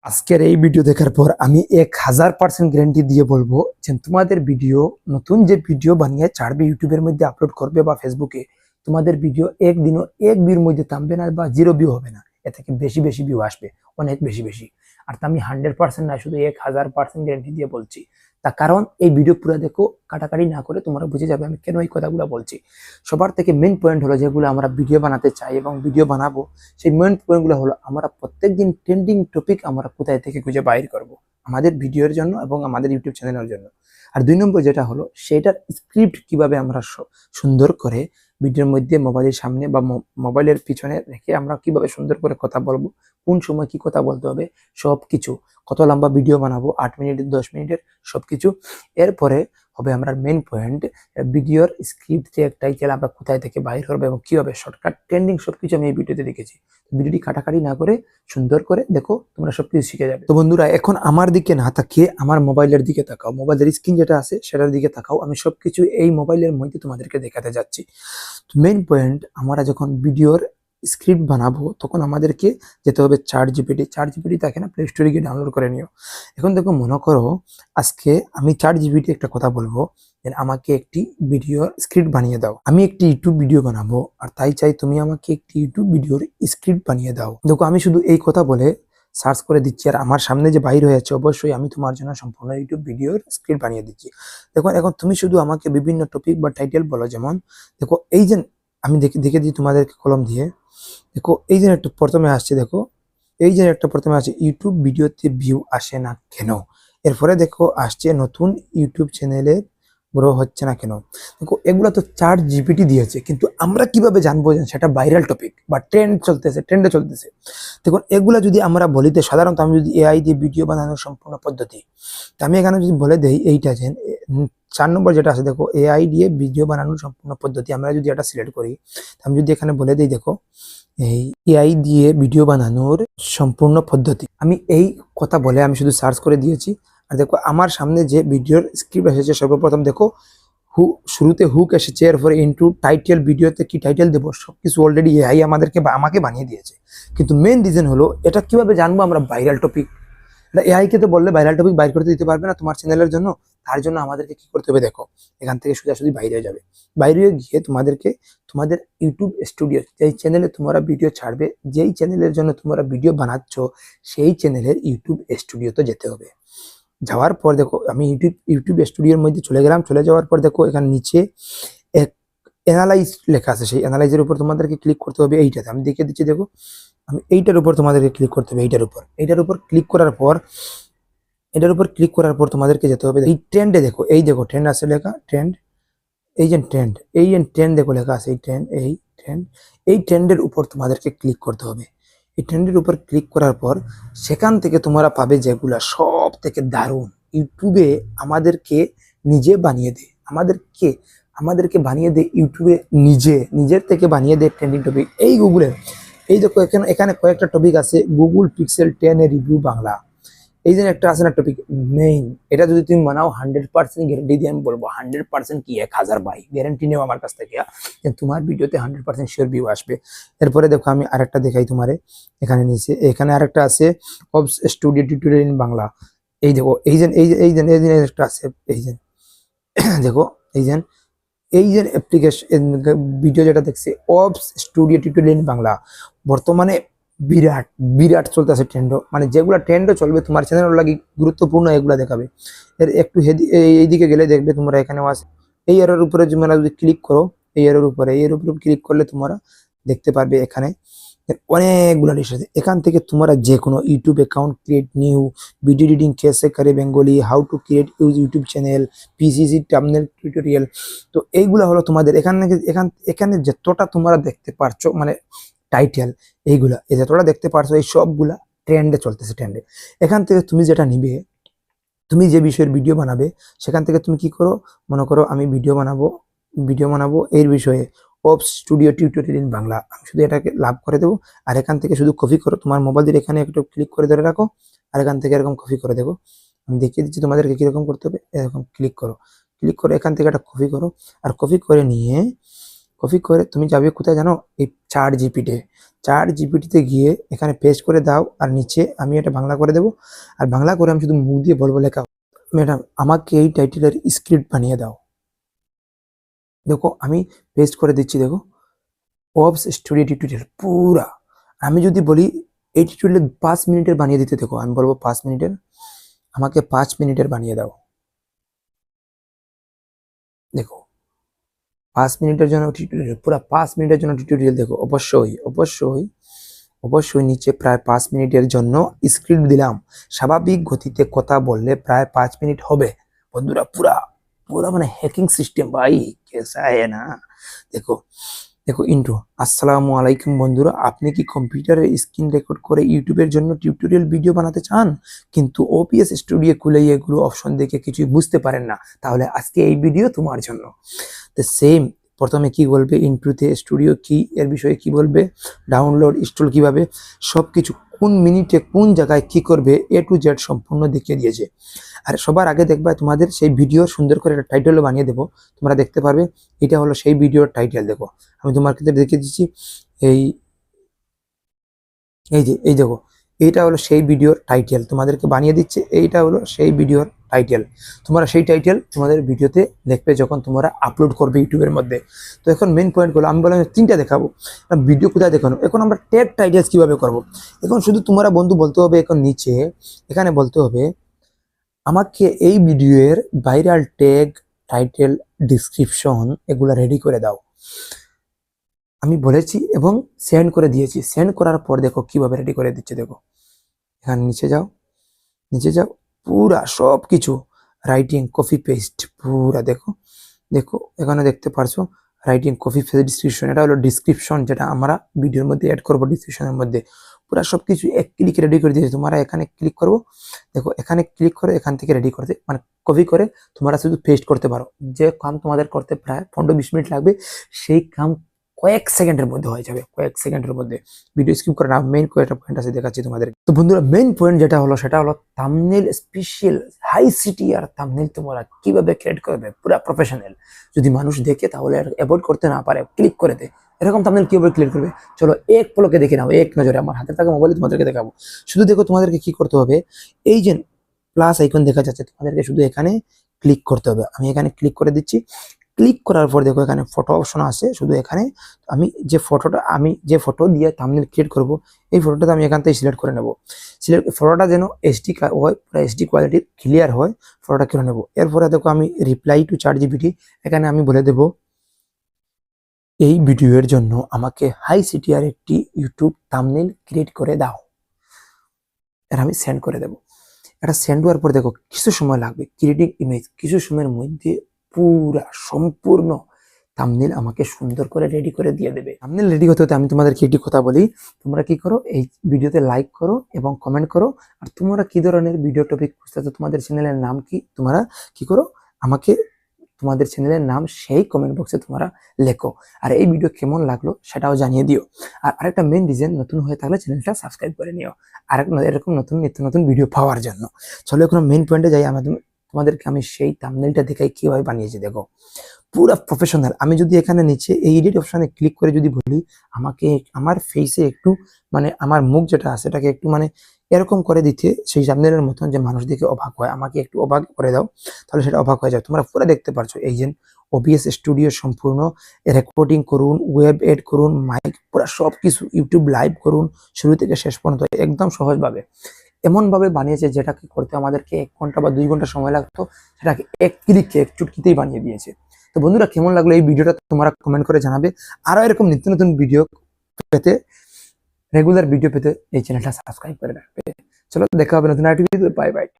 আজকের এই ভিডিও দেখার পর আমি 1000% গ্যারান্টি দিয়ে বলবো যে তোমাদের ভিডিও নতুন যে ভিডিও বানিয়ে ছাড়বে ইউটিউবের মধ্যে আপলোড করবে বা ফেসবুকে, তোমাদের ভিডিও একদিনও এক ভিউর মধ্যে থামবে না বা জিরো ভিউ হবে না। এ থেকে বেশি বেশি ভিউ আসবে, অনেক বেশি বেশি। আর তা আমি 100% না, শুধু 1000% গ্যারান্টি দিয়ে বলছি। তার কারণ এই ভিডিও পুরো দেখো, কাটাকাটি না করে তোমরা বুঝে যাবে আমি কেন এই কথাগুলো বলছি। সবার থেকে মেন পয়েন্ট হলো, যেগুলো আমরা ভিডিও বানাতে চাই এবং ভিডিও বানাবো, সেই মেন পয়েন্টগুলো হলো আমরা প্রত্যেকদিন ট্রেন্ডিং টপিক আমরা কোথায় থেকে খুঁজে বাইর করব আমাদের ভিডিওর জন্য এবং আমাদের ইউটিউব চ্যানেলের জন্য। আর 2 নম্বর যেটা হলো, সেটার স্ক্রিপ্ট কিভাবে আমরা সুন্দর করে ভিডিওর মধ্যে মোবাইলের সামনে বা মোবাইলের পিছনে রেখে আমরা কিভাবে সুন্দর করে কথা বলবো, কোন সময় কি কথা বলতে হবে, সবকিছু। কত লম্বা ভিডিও বানাবো, 8 মিনিটের, 10 মিনিটের, সবকিছু। এরপরে হবে আমরা মেন পয়েন্ট, ভিডিওর স্ক্রিপ্ট, টাইটেল আমরা কোথায় থেকে বাইর করবো এবং কিভাবে, শর্টকাট, ট্রেন্ডিং, সবকিছু আমি এই ভিডিওতে দেখেছি। ভিডিওটি কাটাকাটি না করে সুন্দর করে দেখো, তোমরা সবকিছু শিখে যাবে। তো বন্ধুরা, এখন আমার দিকে না তাকিয়ে আমার মোবাইলের দিকে তাকাও, মোবাইলের স্ক্রিন যেটা আছে সেটার দিকে তাকাও। আমি সবকিছু এই মোবাইলের মধ্যে তোমাদেরকে দেখাতে যাচ্ছি। মেইন পয়েন্ট, আমরা যখন ভিডিওর স্ক্রিপ্ট বানাবো তখন আমাদেরকে যেতে হবে ChatGPT। ChatGPT থাকে না, প্লে স্টোরে গিয়ে ডাউনলোড করে নিও। এখন দেখো, মনে করো আজকে আমি ChatGPT একটা কথা বলবো যে আমাকে একটি ভিডিও স্ক্রিপ্ট বানিয়ে দাও। আমি একটি ইউটিউব ভিডিও বানাবো আর তাই চাই তুমি আমাকে একটি ইউটিউব ভিডিওর স্ক্রিপ্ট বানিয়ে দাও। দেখো, আমি শুধু এই কথা বলে সার্চ করে দিচ্ছি আর আমার সামনে যে বাইর হয়েছে, অবশ্যই আমি তোমার জন্য সম্পূর্ণ ইউটিউব ভিডিওর স্ক্রিপ্ট বানিয়ে দিচ্ছি। দেখো, এখন তুমি শুধু আমাকে বিভিন্ন টপিক বা টাইটেল বলো। যেমন দেখো, এই যে আমি দেখে দেখে দিই তোমাদেরকে কলম দিয়ে। দেখো, এই যে একটা প্রথমে আসছে, দেখো এই যে একটা প্রথমে আছে, ইউটিউব ভিডিওতে ভিউ আসে না কেন। এরপরে দেখো আসছে, নতুন ইউটিউব চ্যানেলে গ্রো হচ্ছে না কেন। দেখো, এগুলা তো ChatGPT দিয়েছে, কিন্তু আমরা কিভাবে জানবো যে সেটা ভাইরাল টপিক বা ট্রেন্ডে চলতেছে। দেখুন, এগুলা যদি আমরা বলিতে, সাধারণত আমি যদি এআই দিয়ে ভিডিও বানানোর সম্পূর্ণ পদ্ধতি, তা আমি এখানে যদি বলে দেই এইটা যে 4 নম্বর যেটা আছে, দেখো এআই দিয়ে ভিডিও বানানোর সম্পূর্ণ পদ্ধতি, আমরা যদি এটা সিলেক্ট করি, আমি যদি এখানে বলে দিই, দেখো এই এআই দিয়ে ভিডিও বানানোর সম্পূর্ণ পদ্ধতি, আমি এই কথা বলে আমি শুধু সার্চ করে দিয়েছি। আর দেখো, আমার সামনে যে ভিডিওর স্ক্রিপ্ট এসেছে, সর্বপ্রথম দেখো শুরুতে হুক এসেছে, এরপরে ইনটু টাইটেল, ভিডিওতে কি টাইটেল দেবো সবকিছু অলরেডি এআই আমাদেরকে বা আমাকে বানিয়ে দিয়েছে। কিন্তু মেন রিজন হলো, এটা কিভাবে জানবো আমরা ভাইরাল টপিক। এটা এআই কে তো বললে ভাইরাল টপিক বাইর করতে দিতে পারবে না তোমার চ্যানেলের জন্য। তার জন্য আমাদেরকে কি করতে হবে, দেখো এখান থেকে সোজাসুজি বাইরে হয়ে যাবে। বাইরে গিয়ে তোমাদেরকে তোমাদের ইউটিউব স্টুডিও, যেই চ্যানেলে তোমরা ভিডিও ছাড়বে, যেই চ্যানেলের জন্য তোমরা ভিডিও বানাচ্ছ, সেই চ্যানেলের ইউটিউব স্টুডিওতে যেতে হবে। যাওয়ার পর দেখো, আমি ইউটিউব স্টুডিওর মধ্যে চলে গেলাম। চলে যাওয়ার পর দেখো, এখানে নিচে এক অ্যানালাইজ লেখা আছে, সেই অ্যানালাইজের উপর তোমাদেরকে ক্লিক করতে হবে। এইটাতে আমি দেখে দিচ্ছি, দেখো আমি এইটার উপর তোমাদেরকে ক্লিক করতে হবে। এইটার উপর ক্লিক করার পর, তোমাদেরকে যেতে হবে এই ট্রেন্ডে। দেখো, এই দেখো ট্রেন্ড আছে লেখা, ট্রেন্ড, এই যে ট্রেন্ড দেখো লেখা আছে, এই ট্রেন্ডের উপর তোমাদেরকে ক্লিক করতে হবে। এই ট্রেন্ডের উপর ক্লিক করার পর সেখান থেকে তোমরা পাবে যেগুলা সব থেকে দারুণ, ইউটিউবে আমাদেরকে নিজে বানিয়ে দেয়, আমাদেরকে বানিয়ে দেয় ইউটিউবে, নিজের থেকে বানিয়ে দেয় ট্রেন্ডিং টপিক এই গুগলের। এই দেখো, এখানে কয়েকটা টপিক আছে, গুগল পিক্সেল 10 এর রিভিউ বাংলা। এই যে একটা আছে না টপিক মেইন, এটা যদি তুমি বানাও 100% গ্যারেন্টি দিয়ে আমি বলবো, 100% কি 1000 ভাই গ্যারেন্টি নেও আমার কাছ থেকে, যে তোমার ভিডিওতে 100% শিওর ভিউ আসবে। এরপরে দেখো, আমি আরেকটা দেখাই তোমারে। এখানে নিচে এখানে আরেকটা আছে, অবস স্টুডিও টিউটোরিয়াল ইন বাংলা। এই দেখো, এই যে একটা আছে, এই যে দেখো, এই যে অ্যাপ্লিকেশন ভিডিও যেটা দেখছি, অবস স্টুডিও টিউটোরিয়াল ইন বাংলা, বর্তমানে বিরাট বিরাট চলতেছে ট্রেন্ড। মানে যেগুলা ট্রেন্ডও চলবে তোমার চ্যানেল লাগি গুরুত্বপূর্ণ, এগুলা দেখাবে। এর একটু এইদিকে গেলে দেখবে তোমরা এখানেও আছে। এই এর উপরে তোমরা যদি ক্লিক করো, এর উপরে ক্লিক করলে তোমরা দেখতে পারবে এখানে অনেকগুলো লিস্ট আছে। এখান থেকে তোমরা যে কোনো YouTube account create, new video editing কেসে করে Bengali, how to create YouTube channel, PCC terminal tutorial. তো এইগুলো হলো তোমাদের এখানে যতটা তোমরা দেখতে পারছো, মানে টাইটেল, এইগুলা এই যতটা দেখতে পারছো, এই সবগুলা ট্রেন্ডে চলতেছে, ট্রেন্ডে। এখান থেকে তুমি যেটা নিবে, তুমি যে বিষয়ের ভিডিও বানাবে, সেখান থেকে তুমি কি করো, মনে করো আমি ভিডিও বানাবো এর বিষয়ে, of studio tutorial in Bangla. আমি শুধু এটাকে লাভ করে দেবো। আর এখান থেকে শুধু কপি করো, তোমার মোবাইল দিয়ে এখানে একটু ক্লিক করে ধরে রাখো, আর এখান থেকে এরকম কপি করে দেবো। আমি দেখিয়ে দিচ্ছি তোমাদেরকে কিরকম করতে হবে। এরকম ক্লিক করো, এখান থেকে একটা কপি করো, আর কপি করে নিয়ে কপি করে তুমি যাবে কোথায় জানো, এই চার জিপিটিতে গিয়ে এখানে পেস্ট করে দাও, আর নিচে আমি এটা বাংলা করে দেবো। আর বাংলা করে আমি শুধু মুখ দিয়ে বলবো, লেখা ম্যাডাম আমাকে এই টাইটেলের স্ক্রিপ্ট বানিয়ে দাও। দেখো আমি পেস্ট করে দিচ্ছি, দেখো ওবস স্টুডিও টিউটোরিয়াল পুরা। আমি যদি বলি এই টিউটোরিয়াল 5 মিনিটের বানিয়ে দিতে, দেখো আমি বলবো 5 মিনিটের, আমাকে 5 মিনিটের বানিয়ে দাও। দেখো 5 মিনিটের জন্য টিউটোরিয়াল, পুরো 5 মিনিটের জন্য টিউটোরিয়াল। দেখো অবশ্যই অবশ্যই অবশ্যই নিচে প্রায় 5 মিনিটের জন্য স্ক্রিপ্ট দিলাম। স্বাভাবিক গতিতে কথা বললে প্রায় 5 মিনিট হবে বন্ধুরা। পুরা পুরা মানে হ্যাকিং সিস্টেম ভাই, কেসা है না। দেখো দেখো ইন্ট্রো। আসসালামু আলাইকুম বন্ধুরা, আপনি কি কম্পিউটারের স্ক্রিন রেকর্ড করে ইউটিউবের জন্য টিউটোরিয়াল ভিডিও বানাতে চান, কিন্তু ওপিএস স্টুডিও খুলে এগুলো অপশন দেখে কিছুই বুঝতে পারেন না? তাহলে আজকে এই ভিডিও তোমার জন্য। তো সেম প্রথমে কি বলবে, ইন্ট্রোতে স্টুডিও কি এর বিষয়ে কি বলবে, ডাউনলোড ইনস্টল কিভাবে, সবকিছু কোন মিনিটে কোন জায়গায় কি করবে এ টু জেড সম্পূর্ণ দেখিয়ে দিয়েছে। আর সবার আগে দেখবা তোমাদের সেই ভিডিও সুন্দর করে একটা টাইটেলও বানিয়ে দেবো, তোমরা দেখতে পারবে। এটা হলো সেই ভিডিওর টাইটেল। দেখো আমি তোমার ক্ষেত্রে দেখিয়ে দিচ্ছি, এই এই যে এই দেখো, এইটা হলো সেই ভিডিওর টাইটেল তোমাদেরকে বানিয়ে দিচ্ছে। এইটা হলো সেই ভিডিওর টাইটেল। তোমরা সেই টাইটেল তোমাদের ভিডিওতে দেখবে যখন তোমরা আপলোড করবে ইউটিউবের মধ্যে। তো এখন মেন পয়েন্টগুলো আমি বললাম 3টা দেখাবো। ভিডিও কোথায় দেখানো, এখন আমরা ট্যাগ টাইটেলস কিভাবে করব। এখন শুধু তোমরা বন্ধু বলতে হবে, এখন নিচে এখানে বলতে হবে আমাকে এই ভিডিওর ভাইরাল ট্যাগ, টাইটেল, ডিসক্রিপশন এগুলা রেডি করে দাও। আমি বলেছি এবং সেন্ড করে দিয়েছি। সেন্ড করার পর দেখো কিভাবে রেডি করে দিচ্ছে। দেখো এখানে নিচে যাও, নিচে যাও, পুরা সব কিছু রাইটিং কপি পেস্ট পুরা দেখো। দেখো এখানে দেখতে পারছো রাইটিং কপি পেস্ট ডিসক্রিপশন, এটা হলো ডিসক্রিপশন যেটা আমরা ভিডিওর মধ্যে অ্যাড করবো। ডিসক্রিপশনের মধ্যে পুরা সবকিছু এক ক্লিকে রেডি করে দিয়েছে। তোমরা এখানে ক্লিক করবো, দেখো এখানে ক্লিক করে এখান থেকে রেডি করতে মানে কপি করে তোমরা শুধু পেস্ট করতে পারো। যে কাম তোমাদের করতে প্রায় 15-20 মিনিট লাগবে, সেই কাম কয়েক সেকেন্ডের মধ্যে হয়ে যাবে, কয়েক সেকেন্ডের মধ্যে। ভিডিও স্কিপ করে না, মেইন কয়েকটা পয়েন্ট আছে দেখাচ্ছি তোমাদের। তো বন্ধুরা মেইন পয়েন্ট যেটা হলো সেটা হলো থাম্বনেল, স্পেশাল হাই সিটি আর থাম্বনেল তোমরা কিভাবে ক্রিয়েট করবে পুরো প্রফেশনাল। যদি মানুষ দেখে তাহলে অ্যাভয়েড করতে না পারে, ক্লিক করে দেয়। এরকম থাম্বনেল কিভাবে ক্রিয়েট করবে চলো এক পলকে দেখে নাও, এক নজরে। আমার হাতে থাকা মোবাইলে তোমাদেরকে দেখাবো। শুধু দেখো তোমাদেরকে কি করতে হবে, এই যে প্লাস আইকন দেখা যাচ্ছে, তোমাদেরকে শুধু এখানে ক্লিক করতে হবে। আমি এখানে ক্লিক করে দিচ্ছি। ক্লিক করার পর দেখো এখানে ফটো অপশন আছে। শুধু এখানে আমি যে ফটো দিয়ে থাম্বনেল ক্রিয়েট করব, এই ফটোটা আমি এখান থেকে সিলেক্ট করে নেব। ফটোটা যেন এইচডি হয়, পুরো এইচডি কোয়ালিটির ক্লিয়ার হয়, ফটোটা করে নেব। এরপরে দেখো আমি রিপ্লাই টু চ্যাট জিপিটি, এখানে আমি বলে দেব এই ভিডিওর জন্য আমাকে হাই সিটিআর একটি ইউটিউব থাম্বনেল ক্রিয়েট করে দাও। আর আমি সেন্ড করে দেব। এটা সেন্ড হওয়ার পর দেখো কিছু সময় লাগবে, ক্রিয়েটিং ইমেজ কিছু সময়ের মধ্যে পুরা সম্পূর্ণ থাম্বনেল আমাকে সুন্দর করে রেডি করে দিয়ে দেবে। থাম্বনেল রেডি হতে হতে আমি তোমাদেরকে একটি কথা বলি, তোমরা কি করো, এই ভিডিওতে লাইক করো এবং কমেন্ট করো। আর তোমরা কি ধরনের ভিডিও টপিক খুঁজতেছো, তোমাদের চ্যানেলের নাম কি, তোমরা কি করো আমাকে তোমাদের চ্যানেলের নাম সেই কমেন্ট বক্সে তোমরা লেখো। আর এই ভিডিও কেমন লাগলো সেটাও জানিয়ে দিও। আর আরেকটা মেন রিজন, নতুন হয়ে থাকলে চ্যানেলটা সাবস্ক্রাইব করে নিও এরকম নতুন নিত্য নতুন ভিডিও পাওয়ার জন্য। চলো এখন মেন পয়েন্টে যাই। তোমাদেরকে আমি সেই থাম্বনেলটা দেখাই কিভাবে বানিয়েছি। দেখো পুরো প্রফেশনাল। আমি যদি এখানে নিচে এই এডিট অপশনে ক্লিক করে যদি বলি আমাকে আমার ফেসে একটু মানে আমার মুখ যেটা আছে সেটাকে একটু মানে এরকম করে দিতে, সেই থাম্বনেলের মতন যে মানুষ দেখে অবাক হয়, আমাকে একটু অবাক করে দাও, তাহলে সেটা অবাক হয়ে যাবে। তোমরা পুরো দেখতে পারছো এই যে ওবিএস স্টুডিও সম্পূর্ণ রেকর্ডিং করুন, ওয়েব এড করুন, মাইক পুরো সবকিছু, ইউটিউব লাইভ করুন, শুরু থেকে শেষ পর্যন্ত একদম সহজভাবে এমন ভাবে বানিয়েছে যেটাকে করতে আমাদেরকে 1 ঘন্টা বা 2 ঘন্টা সময় লাগতো, সেটাকে এক ক্লিকে এক চুটকিতেই বানিয়ে দিয়েছে। তো বন্ধুরা কেমন লাগলো এই ভিডিওটা তোমরা কমেন্ট করে জানাবে। আরো এরকম নিত্য নতুন ভিডিও পেতে, রেগুলার ভিডিও পেতে এই চ্যানেলটা সাবস্ক্রাইব করে রাখবে। চলো দেখা হবে নতুন একটা ভিডিওতে। Bye bye.